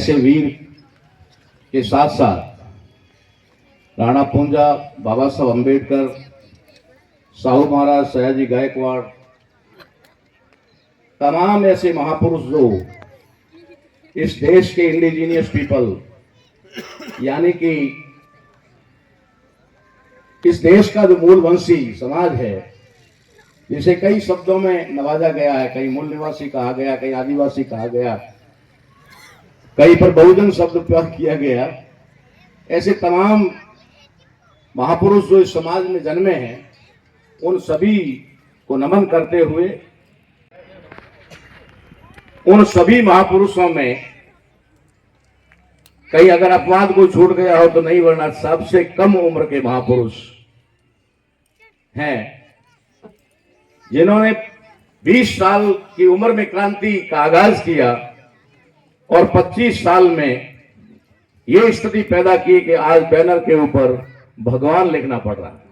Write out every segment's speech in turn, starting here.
ऐसे वीर के साथ साथ राणा पूंजा, बाबा साहब अम्बेडकर, साहू महाराज, सयाजी गायकवाड़, तमाम ऐसे महापुरुष जो इस देश के इंडिजीनियस पीपल यानी कि इस देश का जो मूलवंशी समाज है, जिसे कई शब्दों में नवाजा गया है, कहीं मूल निवासी कहा गया, कहीं आदिवासी कहा गया, कहीं पर बहुजन शब्द प्रयोग किया गया, ऐसे तमाम महापुरुष जो इस समाज में जन्मे हैं, उन सभी को नमन करते हुए उन सभी महापुरुषों में कहीं अगर अपवाद को छूट गया हो तो नहीं, वरना सबसे कम उम्र के महापुरुष हैं जिन्होंने 20 साल की उम्र में क्रांति का आगाज किया और 25 साल में यह स्थिति पैदा की कि आज बैनर के ऊपर भगवान लिखना पड़ रहा है।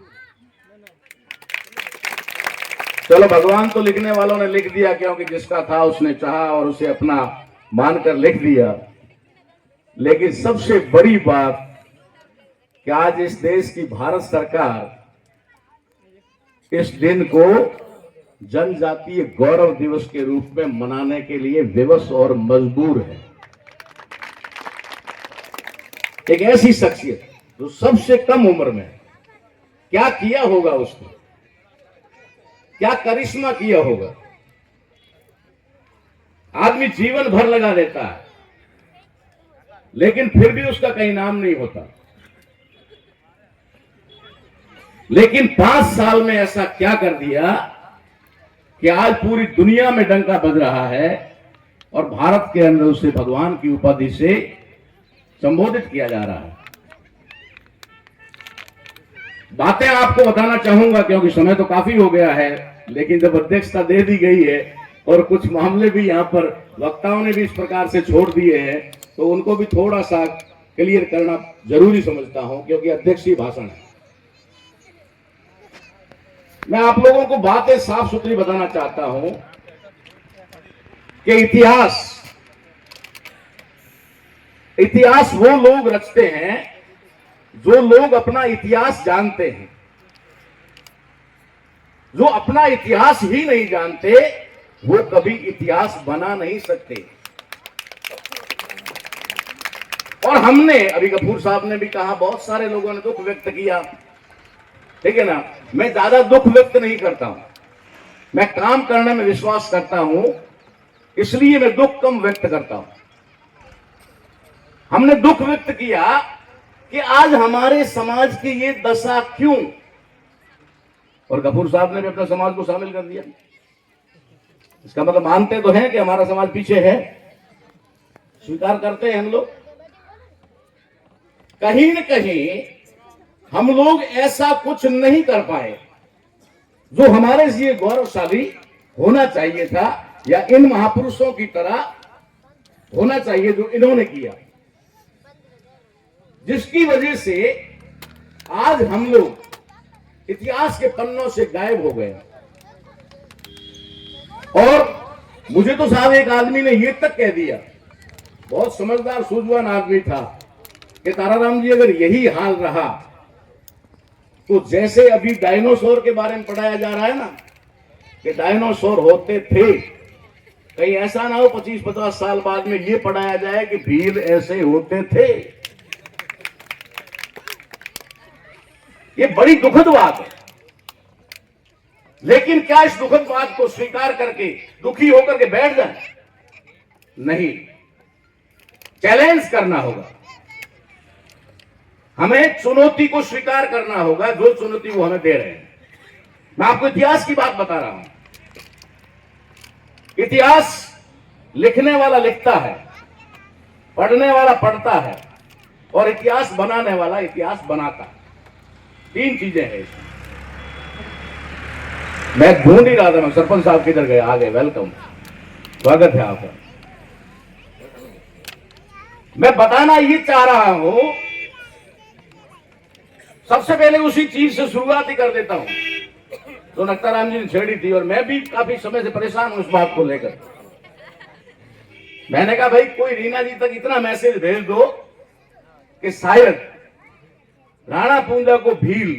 चलो, भगवान तो लिखने वालों ने लिख दिया, क्योंकि जिसका था उसने चाहा और उसे अपना मानकर लिख दिया। लेकिन सबसे बड़ी बात कि आज इस देश की भारत सरकार इस दिन को जनजातीय गौरव दिवस के रूप में मनाने के लिए विवश और मजबूर है। एक ऐसी शख्सियत जो सबसे कम उम्र में क्या किया होगा, उसने क्या करिश्मा किया होगा। आदमी जीवन भर लगा देता है लेकिन फिर भी उसका कहीं नाम नहीं होता। लेकिन 5 साल में ऐसा क्या कर दिया कि आज पूरी दुनिया में डंका बज रहा है और भारत के अंदर उसे भगवान की उपाधि से संबोधित किया जा रहा है। बातें आपको बताना चाहूंगा क्योंकि समय तो काफी हो गया है, लेकिन जब अध्यक्षता दे दी गई है और कुछ मामले भी यहां पर वक्ताओं ने भी इस प्रकार से छोड़ दिए हैं, तो उनको भी थोड़ा सा क्लियर करना जरूरी समझता हूं, क्योंकि अध्यक्षीय भाषण है। मैं आप लोगों को बातें साफ सुथरी बताना चाहता हूं कि इतिहास वो लोग रचते हैं जो लोग अपना इतिहास जानते हैं। जो अपना इतिहास ही नहीं जानते वो कभी इतिहास बना नहीं सकते। और हमने अभी गफूर साहब ने भी कहा, बहुत सारे लोगों ने दुख व्यक्त किया, ठीक है ना। मैं ज्यादा दुख व्यक्त नहीं करता हूं, मैं काम करने में विश्वास करता हूं, इसलिए मैं दुख कम व्यक्त करता हूं। हमने दुख व्यक्त किया कि आज हमारे समाज की ये दशा क्यों, और गफूर साहब ने भी अपने समाज को शामिल कर दिया। इसका मतलब मानते तो हैं कि हमारा समाज पीछे है, स्वीकार करते हैं हम लोग। कहीं न कहीं हम लोग ऐसा कुछ नहीं कर पाए जो हमारे लिए गौरवशाली होना चाहिए था, या इन महापुरुषों की तरह होना चाहिए जो इन्होंने किया, जिसकी वजह से आज हम लोग इतिहास के पन्नों से गायब हो गए। और मुझे तो साहब एक आदमी ने यह तक कह दिया, बहुत समझदार सूझवान आदमी था, कि ताराराम जी अगर यही हाल रहा तो जैसे अभी डायनासोर के बारे में पढ़ाया जा रहा है ना, कि डायनासोर होते थे, कहीं ऐसा ना हो 25-50 साल बाद में ये पढ़ाया जाए कि भील ऐसे होते थे। ये बड़ी दुखद बात है। लेकिन क्या इस दुखद बात को स्वीकार करके दुखी होकर के बैठ जाए? नहीं, चैलेंज करना होगा, हमें चुनौती को स्वीकार करना होगा, जो चुनौती वो हमें दे रहे हैं। मैं आपको इतिहास की बात बता रहा हूं। इतिहास लिखने वाला लिखता है, पढ़ने वाला पढ़ता है, और इतिहास बनाने वाला इतिहास बनाता है। 3 चीजें हैं इसमें। मैं ढूंढ ही रहा था, मैं सरपंच साहब किधर गए? आ गए, वेलकम, स्वागत है आपका। मैं बताना ये चाह रहा हूं, सबसे पहले उसी चीज से शुरुआत ही कर देता हूं तो नक्ताराम जी ने छेड़ी थी, और मैं भी काफी समय से परेशान हूं इस बात को लेकर। मैंने कहा भाई कोई रीना जी तक इतना मैसेज भेज दो कि शायद राणा पूंजा को भील,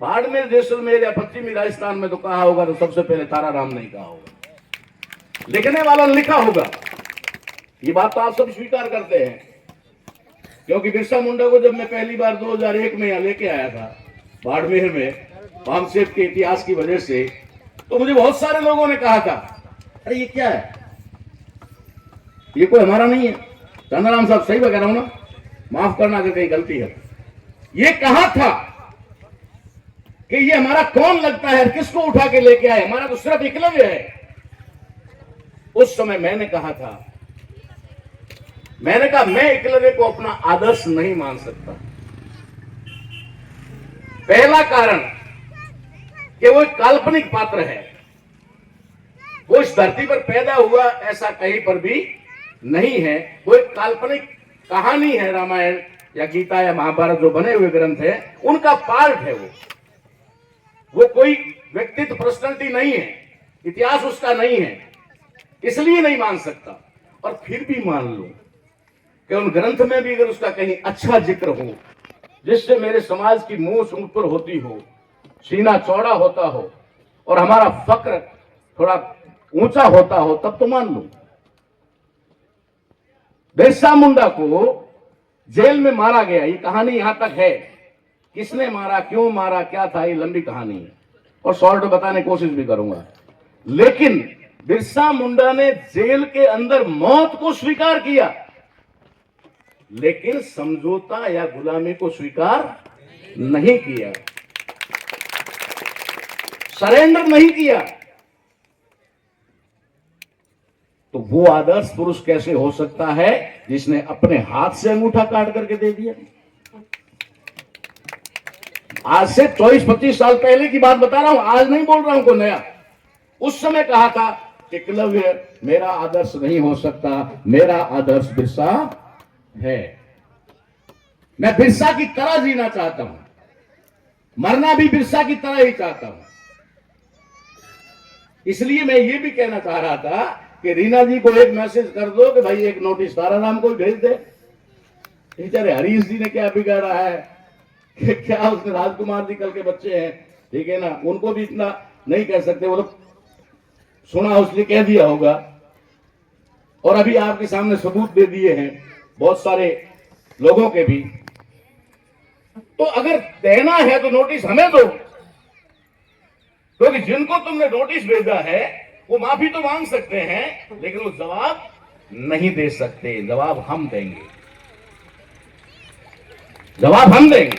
बाड़मेर, जैसलमेर या पश्चिमी राजस्थान में तो कहा होगा तो सबसे पहले ताराराम नहीं कहा होगा, लिखने वाला ने लिखा होगा। ये बात तो आप सब स्वीकार करते हैं, क्योंकि बिरसा मुंडा को जब मैं पहली बार 2001 में यहां लेके आया था बाड़मेर में, पामसेब के इतिहास की वजह से, तो मुझे बहुत सारे लोगों ने कहा था अरे ये क्या है, ये कोई हमारा नहीं है। चंद्राराम साहब सही कह रहा हूं ना, माफ करना अगर कहीं गलती है। ये कहा था कि ये हमारा कौन लगता है, किसको उठा के लेके आए, हमारा तो सिर्फ एकलव्य है। उस समय मैंने कहा था, मैंने कहा मैं एकलव्य को अपना आदर्श नहीं मान सकता। पहला कारण कि वो एक काल्पनिक पात्र है, वो इस धरती पर पैदा हुआ ऐसा कहीं पर भी नहीं है, वो एक काल्पनिक कहानी है। रामायण या गीता या महाभारत जो बने हुए ग्रंथ है उनका पार्ट है वो कोई व्यक्तित्व पर्सनैलिटी नहीं है, इतिहास उसका नहीं है, इसलिए नहीं मान सकता। और फिर भी मान लो कि उन ग्रंथ में भी अगर उसका कहीं अच्छा जिक्र हो, जिससे मेरे समाज की मूछ ऊपर होती हो, सीना चौड़ा होता हो और हमारा फक्र थोड़ा ऊंचा होता हो, तब तो मान लो। बिरसा मुंडा को जेल में मारा गया, ये कहानी यहां तक है। किसने मारा, क्यों मारा, क्या था, ये लंबी कहानी है और शॉर्ट बताने की कोशिश भी करूंगा। लेकिन बिरसा मुंडा ने जेल के अंदर मौत को स्वीकार किया, लेकिन समझौता या गुलामी को स्वीकार नहीं किया, सरेंडर नहीं किया। तो वो आदर्श पुरुष कैसे हो सकता है जिसने अपने हाथ से अंगूठा काट करके दे दिया? आज से 24-25 साल पहले की बात बता रहा हूं, आज नहीं बोल रहा हूं कोई नया। उस समय कहा था एकलव्य मेरा आदर्श नहीं हो सकता, मेरा आदर्श बिरसा है। मैं बिरसा की तरह जीना चाहता हूं, मरना भी बिरसा की तरह ही चाहता हूं। इसलिए मैं ये भी कहना चाह रहा था कि रीना जी को एक मैसेज कर दो कि भाई एक नोटिस ताराराम को भेज दे। बेचारे हरीश जी ने क्या बिगाड़ा है कि क्या उसने, राजकुमार जी कल के बच्चे हैं, ठीक है ना, उनको भी इतना नहीं कह सकते, वो तो सुना उसने कह दिया होगा। और अभी आपके सामने सबूत दे दिए हैं बहुत सारे लोगों के भी। तो अगर देना है तो नोटिस हमें दो, क्योंकि जिनको तुमने नोटिस भेजा है वो माफी तो मांग सकते हैं, लेकिन वो जवाब नहीं दे सकते। जवाब हम देंगे, जवाब हम देंगे।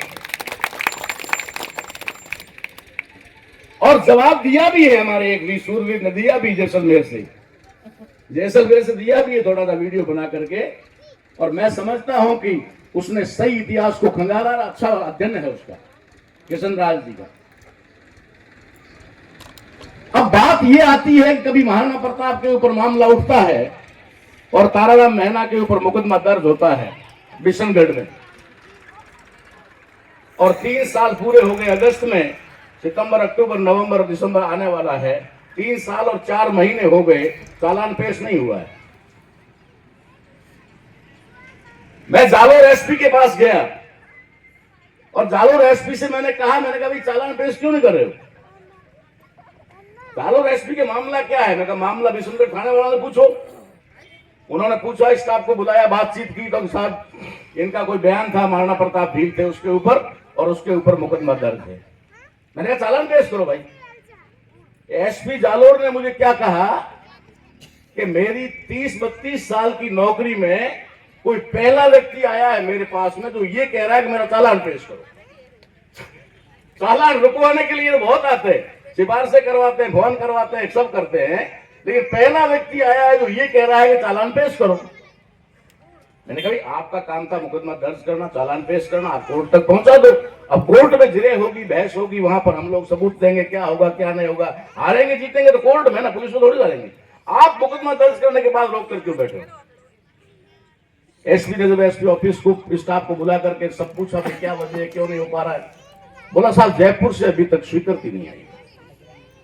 और जवाब दिया भी है हमारे एक वीरशूरवीर ने, दिया भी जैसलमेर से दिया भी है, थोड़ा सा वीडियो बना करके। और मैं समझता हूं कि उसने सही इतिहास को खंगाला, अच्छा अध्ययन है उसका, किशन राज जी का। अब बात यह आती है कि कभी महाराणा प्रताप के ऊपर मामला उठता है और ताराराम महना के ऊपर मुकदमा दर्ज होता है बिशनगढ़ में, और 3 साल पूरे हो गए। अगस्त में, सितंबर, अक्टूबर, नवंबर, दिसंबर आने वाला है, 3 साल और 4 महीने हो गए, चालान पेश नहीं हुआ है। मैं जालोर एसपी के पास गया और जालोर एसपी से मैंने कहा भाई चालान पेश क्यों नहीं कर रहे हो? जालोर एसपी के मामला क्या है? मैं कहा मामला बिशनगढ़ थाने वालों से पूछो। उन्होंने पूछा, स्टाफ को बुलाया, बातचीत की, तो साहब इनका कोई बयान था, महाराणा प्रताप भील थे उसके ऊपर और उसके ऊपर मुकदमा दर्ज है। मैंने कहा चालान पेश करो भाई। एसपी जालोर ने मुझे क्या कहा कि मेरी 30-32 साल की नौकरी में कोई पहला व्यक्ति आया है मेरे पास में जो ये कह रहा है कि मेरा चालान पेश करो। चालान रुकवाने के लिए तो बहुत आते हैं, सिफारिशें करवाते हैं, फोन करवाते हैं, सब करते हैं, लेकिन पहला व्यक्ति आया है जो ये कह रहा है कि चालान पेश करो। मैंने कहा आपका काम था मुकदमा दर्ज करना, चालान पेश करना, आप कोर्ट तक पहुंचा दो। अब कोर्ट में जिरे होगी, बहस होगी, वहां पर हम लोग सबूत देंगे, क्या होगा क्या नहीं होगा, हारेंगे जीतेंगे तो कोर्ट में ना, पुलिस में थोड़ी लड़ेंगे। आप मुकदमा दर्ज करने के बाद रोक कर क्यों बैठे? एसपी ने जब एसपी ऑफिस को, स्टाफ को बुला करके सब पूछा कि क्या वजह है, क्यों नहीं हो पा रहा है? बोला साहब जयपुर से अभी तक स्वीकृति नहीं आई।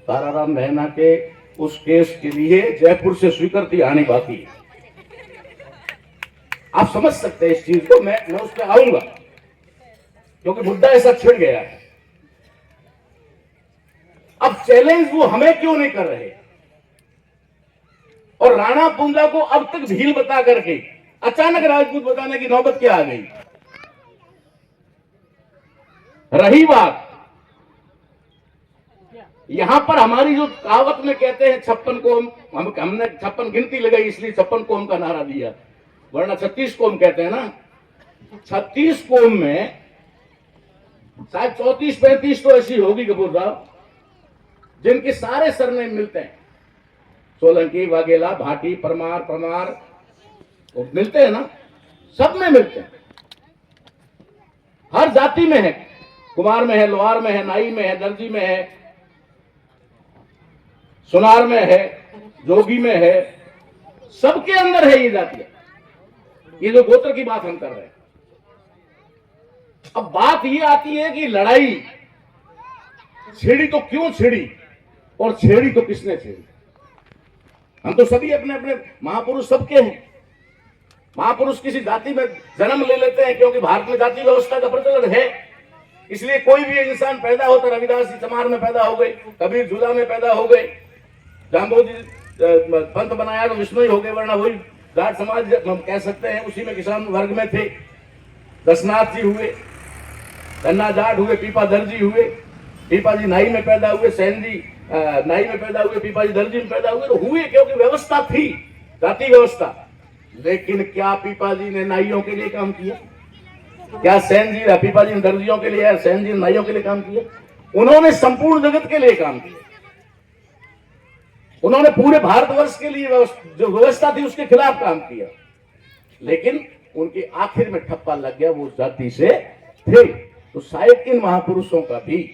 ताराराम महना के उस केस के लिए जयपुर से स्वीकृति आनी बाकी है। आप समझ सकते हैं इस चीज को, मैं उस पर आऊंगा क्योंकि मुद्दा ऐसा छिड़ गया है। अब चैलेंज वो हमें क्यों नहीं कर रहे, और राणा पुंजा को अब तक भील बता करके अचानक राजपूत बताने की नौबत क्या आ गई। रही बात यहां पर हमारी जो कहावत में कहते हैं 56 कोम, हमने 56 गिनती लगाई इसलिए 56 कोम का नारा दिया, वरना 36 कोम कहते हैं ना। 36 कोम में शायद 34-35 तो ऐसी होगी कपूर साहब जिनके सारे सरनेम मिलते हैं। सोलंकी, वाघेला, भाटी, परमार, वो मिलते हैं ना, सब में मिलते हैं, हर जाति में है। कुमार में है, लोहार में है, नाई में है, दर्जी में है, सुनार में है, जोगी में है, सबके अंदर है ये जातियां। ये जो गोत्र की बात हम कर रहे हैं, अब बात ये आती है कि लड़ाई छेड़ी तो क्यों छेड़ी और छेड़ी तो किसने छेड़ी। हम तो सभी अपने अपने महापुरुष सबके हैं। महापुरुष किसी जाति में जन्म ले लेते हैं क्योंकि भारत में जाति व्यवस्था का प्रचलन है, इसलिए कोई भी इंसान पैदा होता, रविदास जी चमार में पैदा हो गए, कबीर झूला में पैदा हो गए, जाम्बोजी पंथ बनाया तो विष्णु ही हो गए, वरना वही जाट समाज हम कह सकते हैं, उसी में किसान वर्ग में थे। दसनाथ जी हुए, धन्ना जाट हुए, पीपा दर्जी हुए, पीपा जी नाई में पैदा हुए, सैन जी नाई में पैदा हुए, पीपा जी दर्जी में पैदा हुए, तो हुए क्योंकि व्यवस्था थी, जाति व्यवस्था। लेकिन क्या पीपा जी ने नाइयों के लिए काम किया? क्या सैन जी पीपा जी ने दर्जियों के लिए, सैन जी ने नाइयों के लिए काम किया? उन्होंने संपूर्ण जगत के लिए काम किया। उन्होंने पूरे भारतवर्ष के लिए जो व्यवस्था थी उसके खिलाफ काम किया, लेकिन उनके आखिर में ठप्पा लग गया, वो जाति से थे। तो शायद इन महापुरुषों का भी,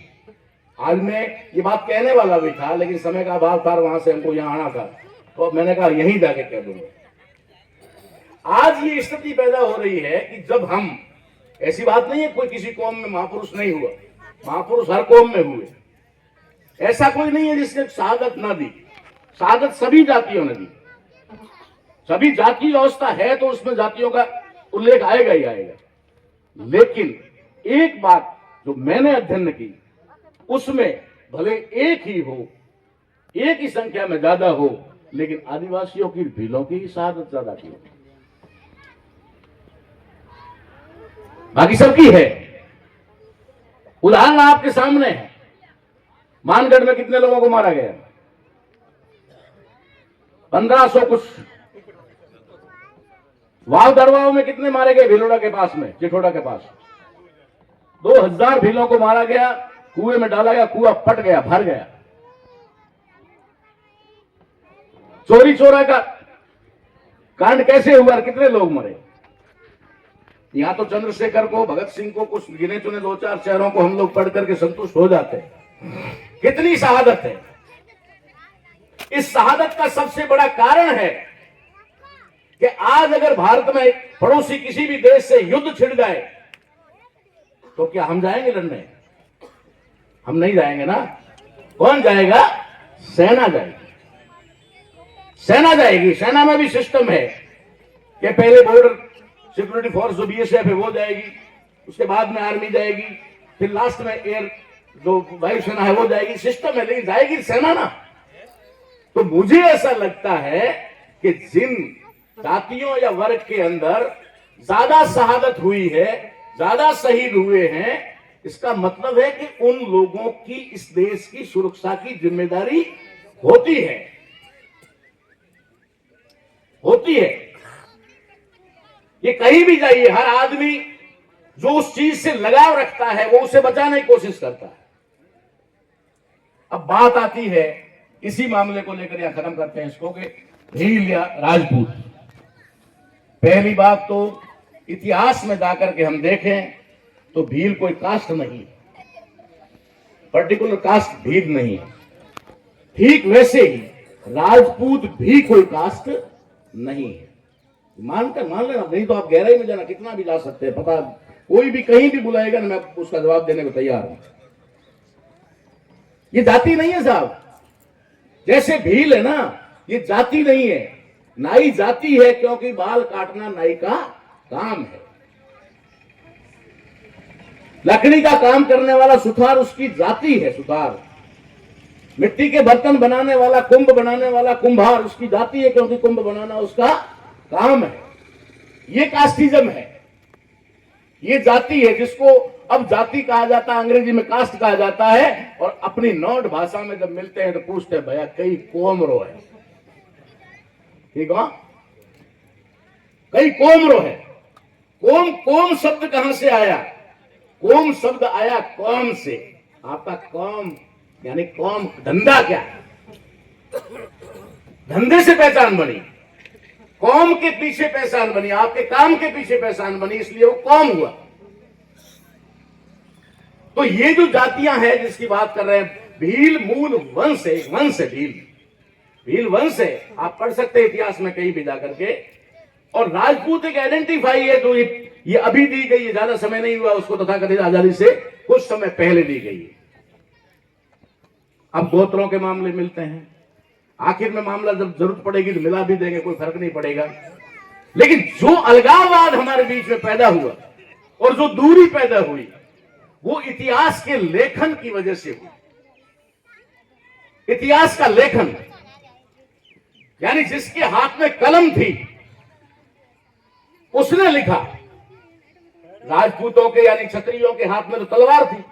आज मैं ये बात कहने वाला भी था लेकिन समय का अभाव था, वहां से हमको यहाँ आना था, तो मैंने कहा यहीं जाके कह दूंगा। आज ये स्थिति पैदा हो रही है कि जब हम, ऐसी बात नहीं है कोई किसी कौम में महापुरुष नहीं हुआ, महापुरुष हर कौम में हुए, ऐसा कोई नहीं है जिसने शहादत ना दी। शहादत सभी जातियों ने दी, सभी जाति व्यवस्था है तो उसमें जातियों का उल्लेख आएगा ही आएगा। लेकिन एक बात जो मैंने अध्ययन की, उसमें भले एक ही हो, एक ही संख्या में ज्यादा हो, लेकिन आदिवासियों की, भीलों की शहादत ज्यादा की, बाकी सबकी है। उदाहरण आपके सामने है, मानगढ़ में कितने लोगों को मारा गया? 1500 कुछ। वाव दरवाओं में कितने मारे गए? भीलोड़ा के पास में, चिठोड़ा के पास 2000 भीलों को मारा गया, कुएं में डाला गया, कुआं फट गया, भर गया। चोरी चोरा का कांड कैसे हुआ, कितने लोग मरे? यहां तो चंद्रशेखर को, भगत सिंह को, कुछ गिने चुने 2-4 चेहरों को हम लोग पढ़ करके संतुष्ट हो जाते हैं। कितनी शहादत है। इस शहादत का सबसे बड़ा कारण है कि आज अगर भारत में पड़ोसी किसी भी देश से युद्ध छिड़ जाए तो क्या हम जाएंगे लड़ने? हम नहीं जाएंगे ना। कौन जाएगा? सेना जाएगी। सेना जाएगी। सेना में भी सिस्टम है कि पहले बॉर्डर सिक्योरिटी फोर्स जो बीएसएफ है वो जाएगी, उसके बाद में आर्मी जाएगी, फिर लास्ट में एयर जो वायुसेना है वो जाएगी। सिस्टम है, लेकिन जाएगी सेना ना। तो मुझे ऐसा लगता है कि जिन जातियों या वर्ग के अंदर ज्यादा शहादत हुई है, ज्यादा शहीद हुए हैं, इसका मतलब है कि उन लोगों की इस देश की सुरक्षा की जिम्मेदारी होती है, होती है। ये कहीं भी जाइए, हर आदमी जो उस चीज से लगाव रखता है वो उसे बचाने की कोशिश करता है। अब बात आती है इसी मामले को लेकर, यहां खत्म करते हैं इसको, कि भील या राजपूत। पहली बात तो इतिहास में जाकर के हम देखें तो भील कोई कास्ट नहीं, पर्टिकुलर कास्ट भील नहीं है। ठीक वैसे ही राजपूत भी कोई कास्ट नहीं है। मानकर मान लेना, नहीं तो आप गहराई में जाना, कितना भी जा सकते हैं, पता कोई भी कहीं भी बुलाएगा ना, मैं उसका जवाब देने को तैयार हूं। ये जाति नहीं है साहब। जैसे भील है ना, ये जाति नहीं है। नाई जाति है क्योंकि बाल काटना नाई का काम है। लकड़ी का काम करने वाला सुथार उसकी जाति है, सुथार। मिट्टी के बर्तन बनाने वाला, कुंभ बनाने वाला कुंभार उसकी जाति है, क्योंकि कुंभ बनाना उसका काम है। ये कास्टिज्म है, ये जाति है, जिसको अब जाति कहा जाता है, अंग्रेजी में कास्ट कहा जाता है। और अपनी नॉट भाषा में जब मिलते हैं तो पूछते हैं भैया कई कोमरो है, ठीक है, कई कोमरो है। कोम शब्द कहां से आया? कोम शब्द आया कौम से। आपका कौम यानी कौम, धंधा क्या है? धंधे से पहचान बनी, कौम के पीछे पहचान बनी, आपके काम के पीछे पहचान बनी, इसलिए वो कौम हुआ। तो ये जो जातियां हैं जिसकी बात कर रहे हैं, भील मूल वंश है, वंश है भील वंश है। आप पढ़ सकते हैं इतिहास में कहीं भी जाकर के। और राजपूत एक आइडेंटिफाई है, तो ये अभी दी गई है, ज्यादा समय नहीं हुआ उसको, तथाकथित आजादी से कुछ समय पहले दी गई है। अब गोत्रों के मामले मिलते हैं, आखिर में मामला जब जरूरत पड़ेगी तो मिला भी देंगे, कोई फर्क नहीं पड़ेगा। लेकिन जो अलगाववाद हमारे बीच में पैदा हुआ और जो दूरी पैदा हुई, वो इतिहास के लेखन की वजह से हुई। इतिहास का लेखन यानी जिसके हाथ में कलम थी उसने लिखा। राजपूतों के यानी क्षत्रियों के हाथ में तो तलवार थी,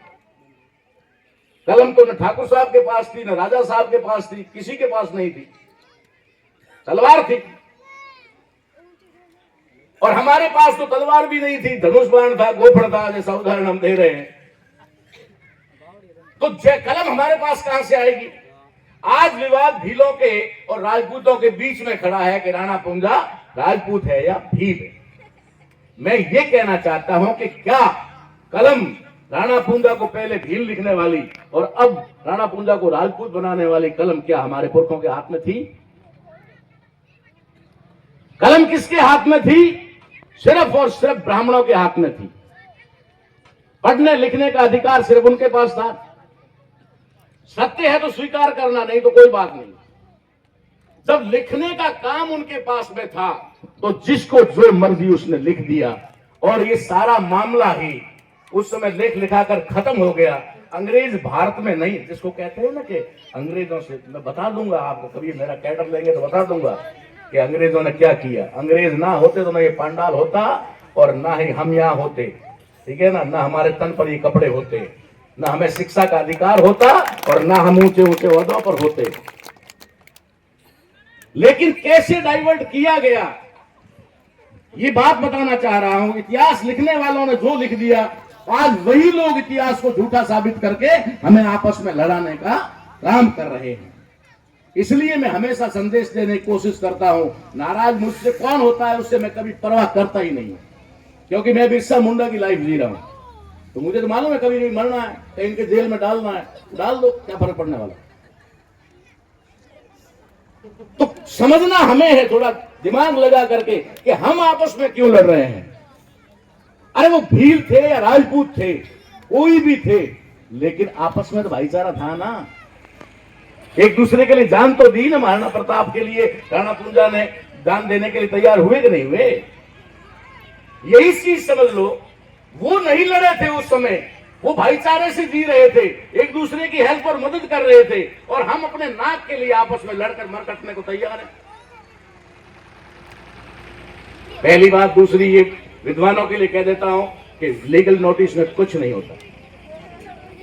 कलम तो न ठाकुर साहब के पास थी, न राजा साहब के पास थी, किसी के पास नहीं थी, तलवार थी। और हमारे पास तो तलवार भी नहीं थी, धनुष बाण था, गोफड़ था, जैसा उदाहरण हम दे रहे हैं। तो कलम हमारे पास कहां से आएगी? आज विवाद भीलों के और राजपूतों के बीच में खड़ा है कि राणा पुंजा राजपूत है या भील है। मैं ये कहना चाहता हूं कि क्या कलम राणा पुंजा को पहले भील लिखने वाली और अब राणा पुंजा को राजपूत बनाने वाली कलम क्या हमारे पुरखों के हाथ में थी? कलम किसके हाथ में थी? सिर्फ और सिर्फ ब्राह्मणों के हाथ में थी। पढ़ने लिखने का अधिकार सिर्फ उनके पास था। सत्य है तो स्वीकार करना, नहीं तो कोई बात नहीं। जब लिखने का काम उनके पास में था तो जिसको जो मर्जी उसने लिख दिया, और ये सारा मामला ही उस समय लेख लिखाकर खत्म हो गया। अंग्रेज भारत में नहीं, जिसको कहते हैं ना कि अंग्रेजों से, मैं बता दूंगा आपको, कभी मेरा कैडर लेंगे तो बता दूंगा कि अंग्रेजों ने क्या किया। अंग्रेज ना होते तो ना ये पांडाल होता और ना ही हम यहां होते, ठीक है ना हमारे तन पर ये कपड़े होते, ना हमें शिक्षा का अधिकार होता और ना हम ऊंचे ऊंचे ओहदों पर होते। लेकिन कैसे डाइवर्ट किया गया, ये बात बताना चाह रहा हूं। इतिहास लिखने वालों ने जो लिख दिया, आज वही लोग इतिहास को झूठा साबित करके हमें आपस में लड़ाने का काम कर रहे हैं। इसलिए मैं हमेशा संदेश देने की कोशिश करता हूं। नाराज मुझसे कौन होता है उससे मैं कभी परवाह करता ही नहीं हूं, क्योंकि मैं बिरसा मुंडा की लाइफ जी रहा हूं। तो मुझे तो मालूम है कभी भी मरना है, कहीं इनके जेल में डालना है, डाल दो, क्या फर्क पड़ने वाला। तो समझना हमें है, थोड़ा दिमाग लगा करके, कि हम आपस में क्यों लड़ रहे हैं। अरे वो भील थे या राजपूत थे, कोई भी थे, लेकिन आपस में तो भाईचारा था ना। एक दूसरे के लिए जान तो दी ना। महाराणा प्रताप के लिए राणा पुंजा ने जान देने के लिए तैयार हुए कि नहीं हुए? यही चीज समझ लो। वो नहीं लड़े थे उस समय, वो भाईचारे से जी रहे थे, एक दूसरे की हेल्प और मदद कर रहे थे, और हम अपने नाक के लिए आपस में लड़कर मर कटने को तैयार हैं। पहली बात। दूसरी, ये विद्वानों के लिए कह देता हूं कि लीगल नोटिस में कुछ नहीं होता।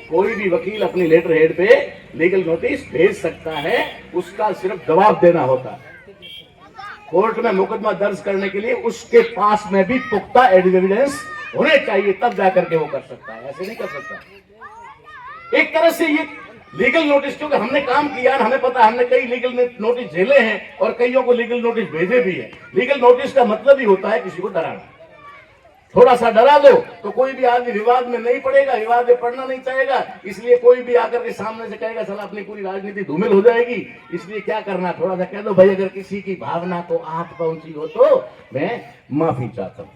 कोई भी वकील अपनी लेटर हेड पे लीगल नोटिस भेज सकता है, उसका सिर्फ जवाब देना होता है। कोर्ट में मुकदमा दर्ज करने के लिए उसके पास में भी पुख्ता एविडेंस होने चाहिए, तब जाकर के वो कर सकता है, ऐसे नहीं कर सकता। एक तरह से ये लीगल नोटिस, क्योंकि हमने काम किया ना, हमें पता है, हमने कई लीगल नोटिस झेले हैं और कईयों को लीगल नोटिस भेजे भी है। लीगल नोटिस का मतलब ही होता है किसी को डराना। थोड़ा सा डरा दो तो कोई भी आदमी विवाद में नहीं पड़ेगा, विवाद में पड़ना नहीं चाहेगा। इसलिए कोई भी आकर के सामने से कहेगा साला अपनी पूरी राजनीति धूमिल हो जाएगी। इसलिए क्या करना, थोड़ा सा कह दो भाई, अगर किसी की भावना को आहत पहुंची हो तो मैं माफी चाहता हूं।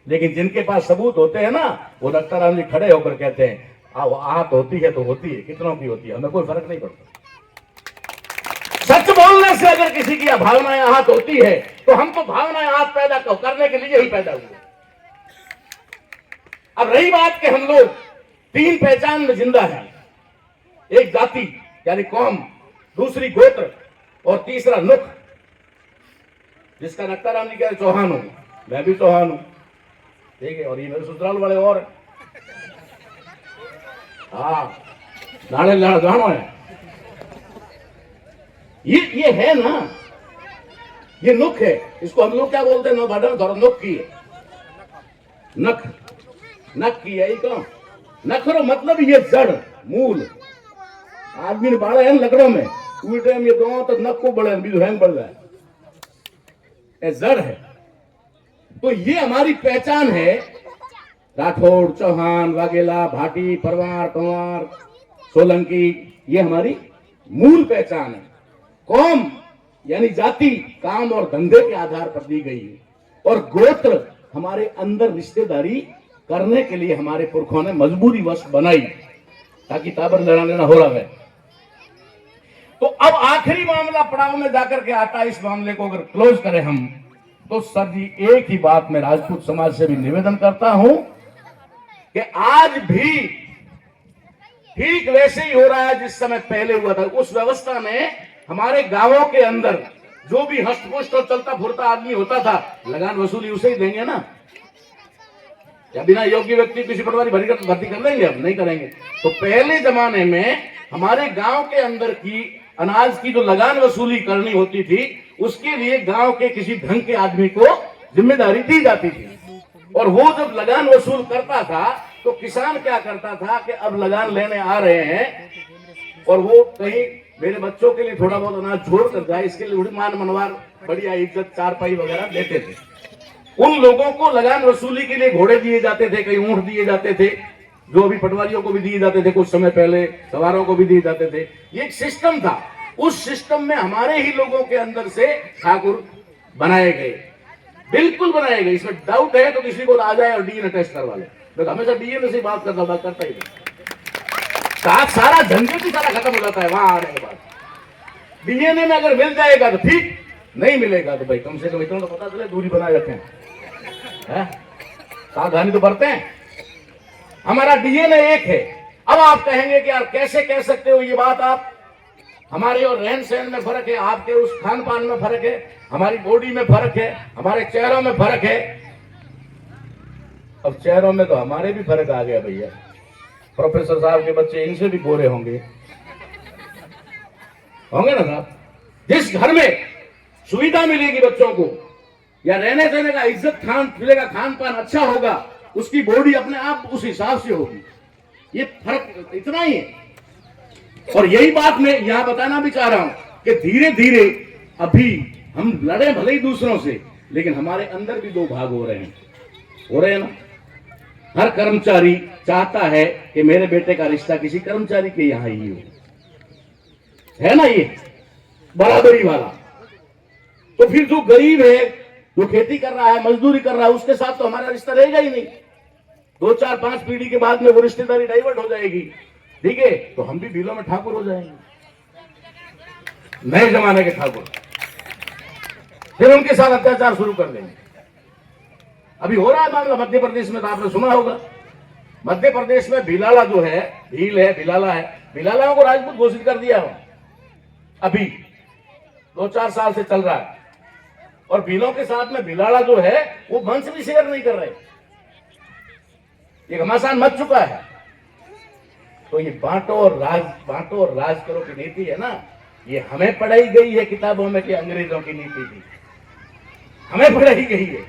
लेकिन जिनके पास सबूत होते हैं ना, वो डॉक्टर राम जी खड़े होकर कहते हैं आहत होती है तो होती है, कितनों की होती है, हमें कोई फर्क नहीं पड़ता। सच बोलने जरा से अगर किसी की भावनाएं आहत होती है तो हम तो भावनाएं आहत पैदा करने के लिए ही पैदा हुए। अब रही बात कि हम लोग तीन पहचान में जिंदा हैं, एक जाति यानी कौम, दूसरी गोत्र और तीसरा नुख, जिसका नक्काराम जी कह रहे चौहान हूं, मैं भी चौहान हूं, ठीक है, और ये मेरे ससुराल वाले और हाँ लाड़े लाड़ गानो है। ये है ना, ये नुख है, इसको हम लोग क्या बोलते हैं, नो भाषा में थोड़ा नुख की है, नख नख की है, कौन नखरो मतलब ये जड़ मूल। आदमी ने बाड़ा है लकड़ों में पूरे टाइम ये दो तो नख को बढ़े बीजू हैंग बढ़ जाए, ये जड़ है। तो ये हमारी पहचान है, राठौड़, चौहान, वाघेला, भाटी, परवार, पंवार, सोलंकी, ये हमारी मूल पहचान है। कौम यानी जाति काम और धंधे के आधार पर दी गई है, और गोत्र हमारे अंदर रिश्तेदारी करने के लिए हमारे पुरखों ने मजबूरी वश बनाई ताकि ताबर लेना लेना हो रहा है। तो अब आखिरी मामला पड़ाव में जाकर के आता है। इस मामले को अगर क्लोज करें हम तो सर जी एक ही बात मैं राजपूत समाज से भी निवेदन करता हूं कि आज भी ठीक वैसे ही हो रहा है जिस समय पहले हुआ था। उस व्यवस्था में हमारे गांवों के अंदर जो भी हष्टपुष्ट और चलता फुरता आदमी होता था, लगान वसूली उसे ही देंगे ना, या बिना योग्य व्यक्ति किसी पटवारी भर्ती कर लेंगे? हम नहीं करेंगे। तो पहले जमाने में हमारे गांव के अंदर की अनाज की जो लगान वसूली करनी होती थी, उसके लिए गांव के किसी ढंग के आदमी को जिम्मेदारी दी जाती थी, और वो जब लगान वसूल करता था तो किसान क्या करता था कि अब लगान लेने आ रहे हैं और वो कहीं मेरे बच्चों के लिए थोड़ा बहुत अनाज छोड़ कर जाए, इसके लिए मान मनवार बढ़िया इज्जत चारपाई वगैरह देते थे। उन लोगों को लगान वसूली के लिए घोड़े दिए जाते थे, कई ऊंट दिए जाते थे, जो अभी पटवारियों को भी दिए जाते थे, कुछ समय पहले सवारों को भी दिए जाते थे। ये एक सिस्टम था। उस सिस्टम में हमारे ही लोगों के अंदर से ठाकुर बनाए गए, बिल्कुल बनाए गए। इसमें डाउट है तो किसी को आ जाए और डीएनए टेस्ट करवा ले। तो हमेशा डीएनए से बात करता ही सारा झंझट ही सारा खत्म हो जाता है वहां आने के बाद। डीएनए में अगर मिल जाएगा तो ठीक, नहीं मिलेगा तो भाई कम से कम इतना तो पता चले दूरी बनाए रखें, सावधानी तो बरतें। हमारा डीएनए एक है। अब आप कहेंगे कि यार कैसे कह सकते हो ये बात आप, हमारे और रहन सहन में फर्क है, आपके उस खान पान में फर्क है, हमारी बॉडी में फर्क है, हमारे चेहरों में फर्क है। अब चेहरों में तो हमारे भी फर्क आ गया भैया। प्रोफेसर साहब के बच्चे इनसे भी गोरे होंगे ना साहब। जिस घर में सुविधा मिलेगी बच्चों को या रहने सहने का इज्जत खान मिलेगा, खान पान अच्छा होगा, उसकी बॉडी अपने आप उस हिसाब से होगी। ये फर्क इतना ही है। और यही बात मैं यहां बताना भी चाह रहा हूं कि धीरे धीरे अभी हम लड़े भले ही दूसरों से, लेकिन हमारे अंदर भी दो भाग हो रहे हैं ना। हर कर्मचारी चाहता है कि मेरे बेटे का रिश्ता किसी कर्मचारी के यहां ही हो, है ना, ये बराबरी वाला। तो फिर जो गरीब है, जो खेती कर रहा है, मजदूरी कर रहा है, उसके साथ तो हमारा रिश्ता रहेगा ही नहीं। 2 4 5 पीढ़ी के बाद में वो रिश्तेदारी डाइवर्ट हो जाएगी, ठीक है, तो हम भी बिलों में ठाकुर हो जाएंगे, नए जमाने के ठाकुर। फिर उनके साथ अत्याचार शुरू कर देंगे। अभी हो रहा है मामला मध्य प्रदेश में, तो आपने सुना होगा। मध्य प्रदेश में भिलाला जो है, भील है, भिलाला है, भिलालाओं को राजपूत घोषित कर दिया हो। अभी 2 4 साल से चल रहा है। और भीलों के साथ में भिलाला जो है वो वंश भी शेयर नहीं कर रहे। ये घमासान मच चुका है। तो ये बांटो और राज करो की नीति है ना, ये हमें पढ़ाई गई है किताबों में कि अंग्रेजों की नीति थी, हमें पढ़ाई गई है।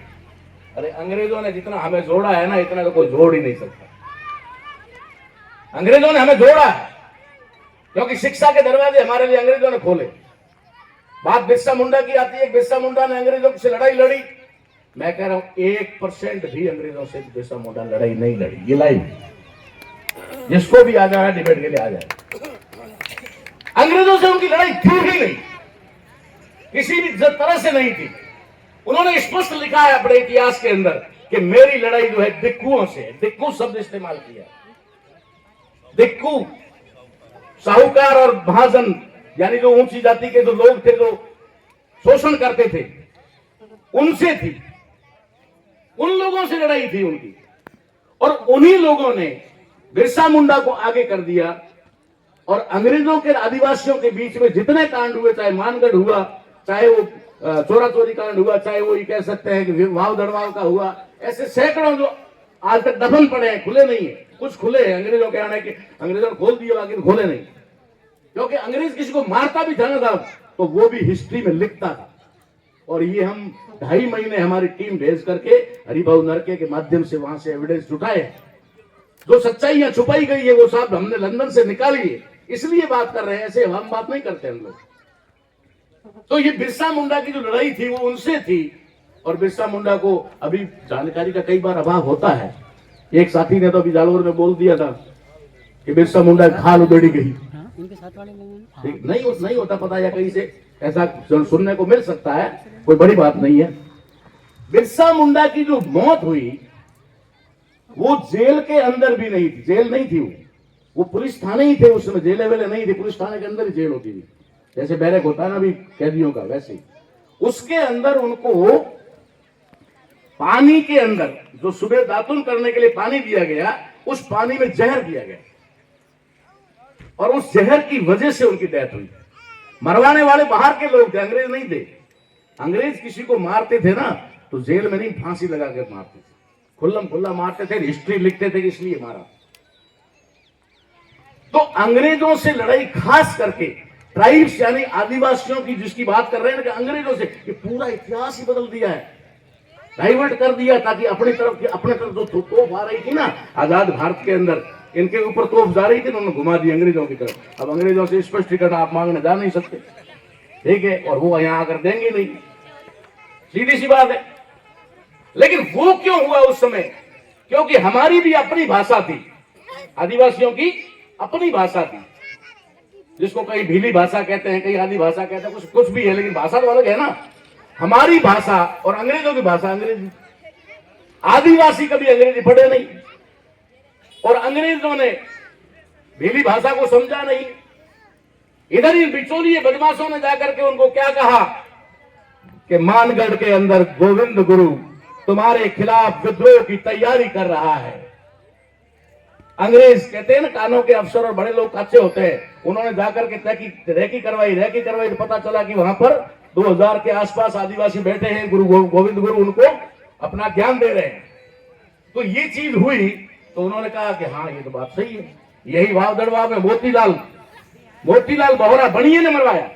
अरे अंग्रेजों ने जितना हमें जोड़ा है ना, इतना तो कोई जोड़ ही नहीं सकता। अंग्रेजों ने हमें जोड़ा है क्योंकि शिक्षा के दरवाजे हमारे लिए अंग्रेजों ने खोले। बात बिरसा मुंडा की आती है, बिरसा मुंडा ने अंग्रेजों से लड़ाई लड़ी। मैं कह रहा हूं 1% भी अंग्रेजों से बिरसा मुंडा लड़ाई नहीं लड़ी। ये लाइव, जिसको भी आ जाए डिबेट के लिए आ जाए। अंग्रेजों से उनकी लड़ाई थी ही नहीं, किसी भी तरह से नहीं थी। उन्होंने स्पष्ट लिखा है अपने इतिहास के अंदर कि मेरी लड़ाई जो है दिक्कुओं से, दिक्कू शब्द इस्तेमाल किया। दिक्कू साहूकार और महाजन यानी जो ऊंची जाति के जो लोग थे, जो शोषण करते थे, उनसे थी, उन लोगों से लड़ाई थी उनकी। और उन्हीं लोगों ने बिरसा मुंडा को आगे कर दिया और अंग्रेजों के आदिवासियों के बीच में जितने कांड हुए, चाहे मानगढ़ हुआ, चाहे वो चोरा चोरी कांड हुआ, चाहे वो ये कह सकते हैं कि वाव दड़वाव का हुआ, ऐसे सैकड़ों जो आज तक दफन पड़े हैं, खुले नहीं है। कुछ खुले हैं अंग्रेजों के आने के, अंग्रेजों ने खोल दिए, बाकी खोले नहीं, क्योंकि अंग्रेज किसी को मारता भी था ना साहब, तो वो भी हिस्ट्री में लिखता था। और ये हम 2.5 महीने हमारी टीम भेज करके हरिभाऊ नरके के माध्यम से वहां से एविडेंस जुटाए। जो सच्चाइयां छुपाई गई है वो साहब हमने लंदन से निकाली है, इसलिए बात कर रहे हैं, ऐसे हम बात नहीं करते हम लोग। तो ये बिरसा मुंडा की जो लड़ाई थी वो उनसे थी। और बिरसा मुंडा को अभी जानकारी का कई बार अभाव होता है। एक साथी ने तो अभी जालौर में बोल दिया था कि बिरसा मुंडा खाल उधेड़ी गई। उनके साथ वाले नहीं होता पता, या कहीं से ऐसा सुनने को मिल सकता है, कोई बड़ी बात नहीं है। बिरसा मुंडा की जो मौत हुई वो जेल के अंदर भी नहीं थी, जेल नहीं थी, वो पुलिस थाने ही थे उस समय, जेले वेले नहीं थी, पुलिस थाने के अंदर ही जेल होती थी, जैसे बैरक होता है ना अभी कैदियों का, वैसे ही उसके अंदर उनको पानी के अंदर जो सुबह दातुन करने के लिए पानी दिया गया, उस पानी में जहर दिया गया और उस जहर की वजह से उनकी डेथ हुई। मरवाने वाले बाहर के लोग थे, अंग्रेज नहीं थे। अंग्रेज किसी को मारते थे ना तो जेल में नहीं, फांसी लगा के मारते थे, खुल्लम खुल्ला मारते थे, हिस्ट्री लिखते थे कि इसलिए मारा। तो अंग्रेजों से लड़ाई खास करके ट्राइब्स यानी आदिवासियों की जिसकी बात कर रहे हैं ना, कि अंग्रेजों से ये पूरा इतिहास ही बदल दिया है, डाइवर्ट कर दिया, ताकि अपने तरफ जो तोप आ रही थी ना आजाद भारत के अंदर, इनके ऊपर तोप जा रही थी, उन्होंने घुमा दी अंग्रेजों की तरफ। अब अंग्रेजों से स्पष्टीकरण आप मांगने जा नहीं सकते, ठीक है, और वो यहां आकर देंगे नहीं, सीधी सी बात है। लेकिन वो क्यों हुआ उस समय? क्योंकि हमारी भी अपनी भाषा थी, आदिवासियों की अपनी भाषा थी, जिसको कई भीली भाषा कहते हैं, कई आदि भाषा कहते हैं, कुछ भी है, लेकिन भाषा तो अलग है ना। हमारी भाषा और अंग्रेजों की भाषा अंग्रेजी। आदिवासी कभी अंग्रेजी पढ़े नहीं और अंग्रेजों ने भीली भाषा को समझा नहीं। इधर ही बिचौलिए बदमाशों ने जाकर के उनको क्या कहा कि मानगढ़ के अंदर गोविंद गुरु तुम्हारे खिलाफ विद्रोह की तैयारी कर रहा है। अंग्रेज कहते हैं ना, कानों के अफसर और बड़े लोग अच्छे होते हैं, उन्होंने जाकर के रेकी करवाई तो पता चला कि वहां पर 2000 के आसपास आदिवासी बैठे हैं, गुरु गोविंद गुरु उनको अपना ज्ञान दे रहे हैं। तो ये चीज हुई तो उन्होंने कहा कि हाँ ये तो बात सही है। यही वाव दड़वाव में मोतीलाल बोहरा बनिए ने मरवाया।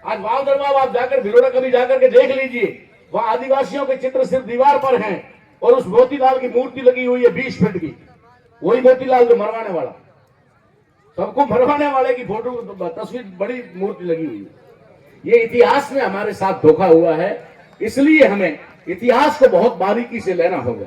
आज वाव दड़वाव आप जाकर भिलोड़ा कभी जाकर के देख लीजिए, वहां आदिवासियों के चित्र सिर्फ दीवार पर हैं और उस मोतीलाल की मूर्ति लगी हुई है 20 फीट की। वही मोतीलाल जो मरवाने वाला, सबको मरवाने वाले की फोटो तस्वीर बड़ी मूर्ति लगी हुई है। ये इतिहास में हमारे साथ धोखा हुआ है, इसलिए हमें इतिहास को बहुत बारीकी से लेना होगा।